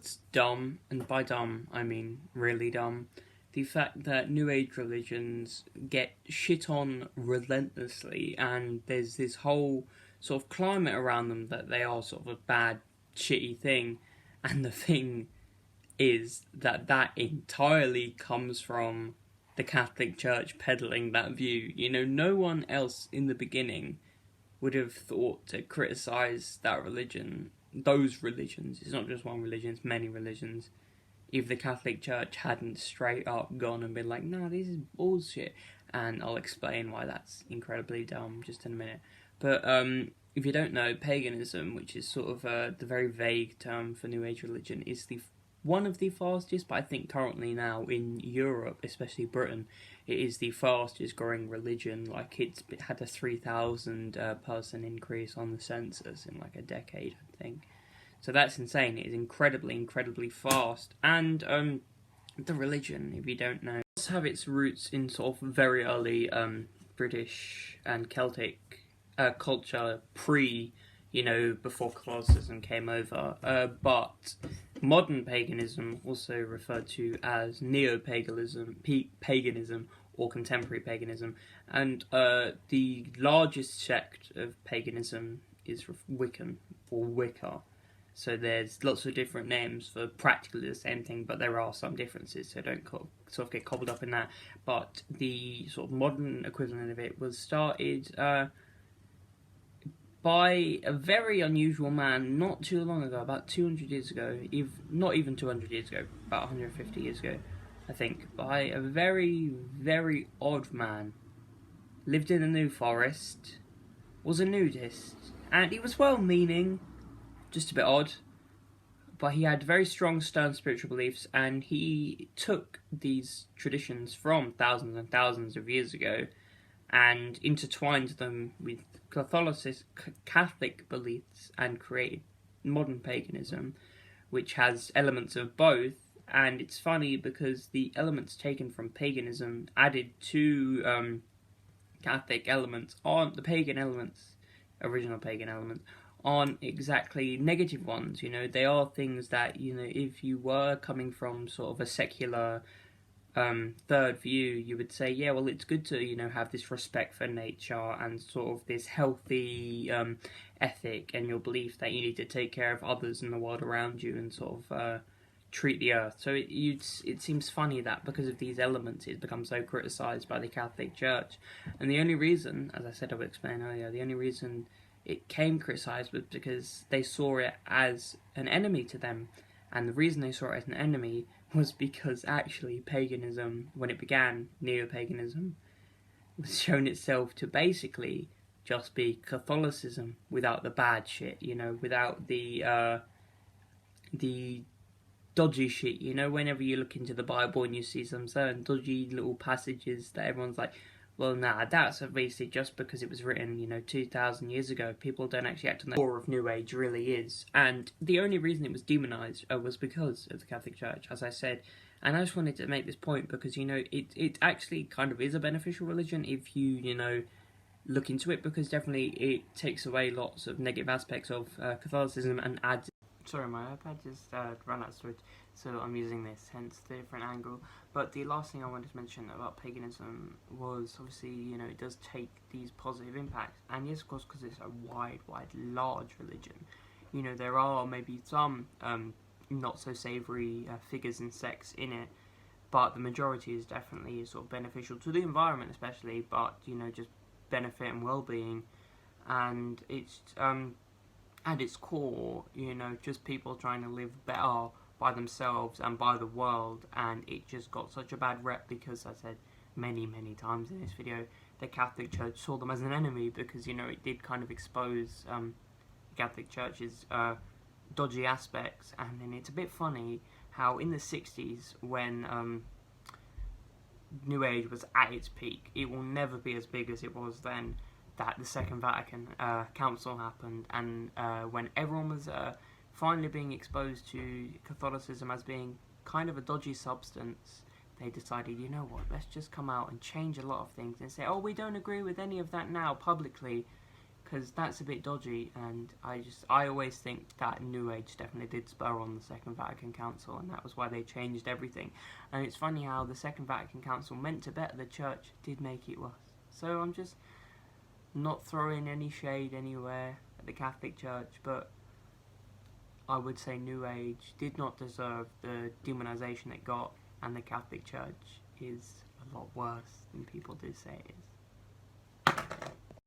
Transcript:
it's dumb, and by dumb I mean really dumb. The fact that New Age religions get shit on relentlessly, and there's this whole sort of climate around them that they are sort of a bad, shitty thing, and the thing is that entirely comes from the Catholic Church peddling that view. You know, no one else in the beginning would have thought to criticise that religion, those religions. It's not just one religion, it's many religions. If the Catholic Church hadn't straight up gone and been like, no, this is bullshit. And I'll explain why that's incredibly dumb just in a minute. But if you don't know, paganism, which is sort of the very vague term for New Age religion, is one of the fastest, but I think currently now in Europe, especially Britain, it is the fastest growing religion. Like, it had a 3,000 person increase on the census in like a decade, I think. So that's insane. It is incredibly, incredibly fast. And the religion, if you don't know, does have its roots in sort of very early British and Celtic culture before Catholicism came over. But modern paganism, also referred to as neo-paganism, paganism, or contemporary paganism, and the largest sect of paganism is Wiccan, or Wicca. So there's lots of different names for practically the same thing, but there are some differences, so don't sort of get cobbled up in that. But the sort of modern equivalent of it was started by a very unusual man not too long ago, about 200 years ago, not even 200 years ago, about 150 years ago, I think, by a very, very odd man. Lived in the New Forest, was a nudist, and he was well-meaning, just a bit odd, but he had very strong, stern spiritual beliefs, and he took these traditions from thousands and thousands of years ago and intertwined them with Catholic beliefs and created modern paganism, which has elements of both. And it's funny because the elements taken from paganism added to Catholic elements aren't the pagan elements, original pagan elements, aren't exactly negative ones. You know, they are things that, you know, if you were coming from sort of a secular third view, you would say, yeah, well, it's good to, you know, have this respect for nature and sort of this healthy ethic and your belief that you need to take care of others in the world around you and sort of treat the earth. So it seems funny that because of these elements it's become so criticised by the Catholic Church. And the only reason, as I said I would explain earlier, the only reason it came criticised was because they saw it as an enemy to them. And the reason they saw it as an enemy was because actually paganism, when it began, neo-paganism, was shown itself to basically just be Catholicism without the bad shit, you know, without the dodgy shit. You know, whenever you look into the Bible and you see some certain dodgy little passages that everyone's like, well, nah, that's obviously just because it was written, you know, 2,000 years ago. People don't actually act on the core of New Age really is. And the only reason it was demonized was because of the Catholic Church, as I said. And I just wanted to make this point because, you know, it actually kind of is a beneficial religion if you, you know, look into it, because definitely it takes away lots of negative aspects of Catholicism and adds... Sorry, my iPad just ran out of storage, so I'm using this, hence the different angle. But the last thing I wanted to mention about paganism was, obviously, you know, it does take these positive impacts. And yes, of course, because it's a wide, large religion, you know, there are maybe some not so savoury figures and sects in it, but the majority is definitely sort of beneficial to the environment especially, but, you know, just benefit and well-being. And it's... at its core, you know, just people trying to live better by themselves and by the world, and it just got such a bad rep because, as I said many, many times in this video, the Catholic Church saw them as an enemy because, you know, it did kind of expose the Catholic Church's dodgy aspects. And then it's a bit funny how in the 60s, when New Age was at its peak, it will never be as big as it was then, that the Second Vatican Council happened, and when everyone was finally being exposed to Catholicism as being kind of a dodgy substance, they decided, you know what, let's just come out and change a lot of things and say, oh, we don't agree with any of that now publicly, because that's a bit dodgy, and I always think that New Age definitely did spur on the Second Vatican Council, and that was why they changed everything. And it's funny how the Second Vatican Council, meant to better the church, did make it worse. So I'm just not throwing any shade anywhere at the Catholic Church, but I would say New Age did not deserve the demonization it got, and the Catholic Church is a lot worse than people do say it is.